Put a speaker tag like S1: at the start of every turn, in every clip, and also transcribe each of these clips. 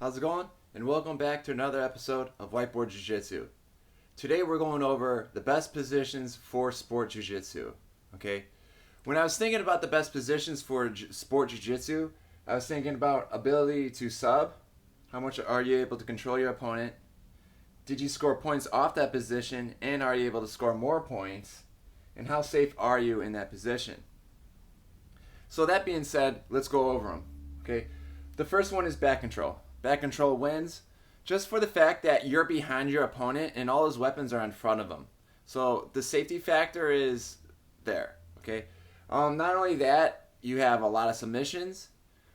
S1: How's it going? And welcome back to another episode of Whiteboard Jiu-Jitsu. Today we're going over the best positions for sport jiu-jitsu. Okay? When I was thinking about the best positions for sport jiu-jitsu, I was thinking about ability to sub. How much are you able to control your opponent? Did you score points off that position, and are you able to score more points? And how safe are you in that position? So that being said, let's go over them. Okay? The first one is back control. Back control wins just for the fact that you're behind your opponent and all his weapons are in front of him. So the safety factor is there. Okay. Not only that, you have a lot of submissions.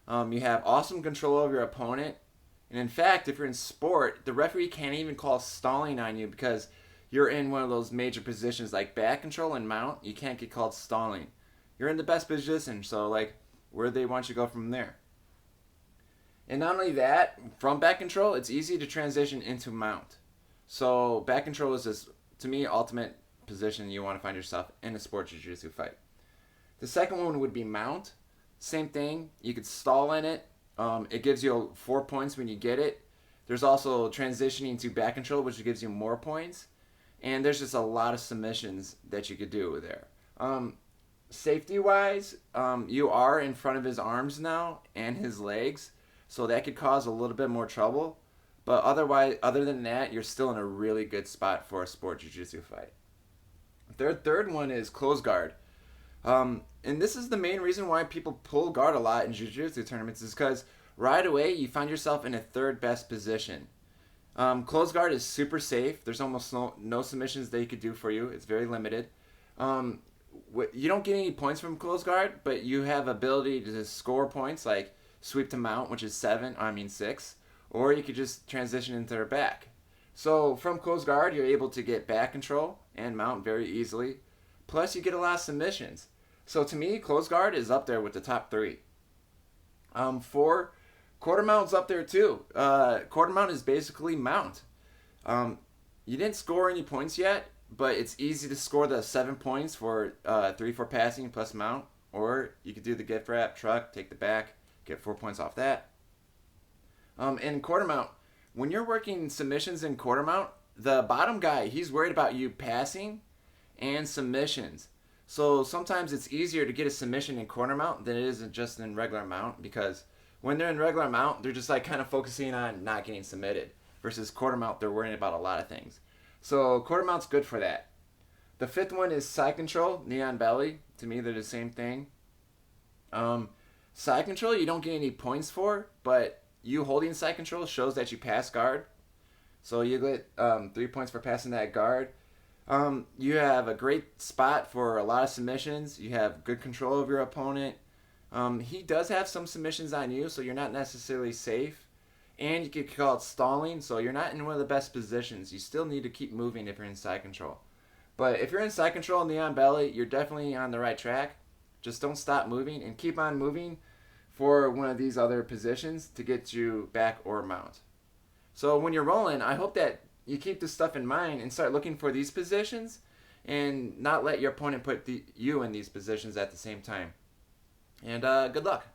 S1: You have awesome control over your opponent. And in fact, if you're in sport, the referee can't even call stalling on you because you're in one of those major positions like back control and mount. You can't get called stalling. You're in the best position. So where they want you to go from there. And not only that, from back control, it's easy to transition into mount. So back control is this, to me, ultimate position you want to find yourself in a sport jiu-jitsu fight. The second one would be mount. Same thing. You could stall in it. It gives you 4 points when you get it. There's also transitioning to back control, which gives you more points. And there's just a lot of submissions that you could do there. Safety-wise, you are in front of his arms now and his legs. So that could cause a little bit more trouble. But other than that, you're still in a really good spot for a sport jiu-jitsu fight. Third one is close guard. And this is the main reason why people pull guard a lot in jiu-jitsu tournaments is because right away you find yourself in a third best position. Close guard is super safe. There's almost no submissions they could do for you. It's very limited. You don't get any points from close guard, but you have ability to score points like sweep to mount, which is 6, or you could just transition into their back. So from close guard, you're able to get back control and mount very easily. Plus, you get a lot of submissions. So to me, close guard is up there with the top 3. 4, quarter mount's up there too. Quarter mount is basically mount. You didn't score any points yet, but it's easy to score the 7 points for 3 for passing plus mount, or you could do the gift wrap, truck, take the back, get 4 points off that. In quarter mount, when you're working submissions in quarter mount, the bottom guy, he's worried about you passing and submissions. So sometimes it's easier to get a submission in quarter mount than it is just in regular mount, because when they're in regular mount, they're just kind of focusing on not getting submitted. Versus quarter mount, they're worrying about a lot of things. So quarter mount's good for that. The 5th one is side control, knee on belly. To me, they're the same thing. Side control, you don't get any points for, but you holding side control shows that you pass guard. So you get 3 points for passing that guard. You have a great spot for a lot of submissions. You have good control of your opponent. He does have some submissions on you, so you're not necessarily safe. And you could call it stalling, so you're not in one of the best positions. You still need to keep moving if you're in side control. But if you're in side control, knee on belly, you're definitely on the right track. Just don't stop moving and keep on moving for one of these other positions to get you back or mount. So when you're rolling, I hope that you keep this stuff in mind and start looking for these positions and not let your opponent put you in these positions at the same time. And good luck.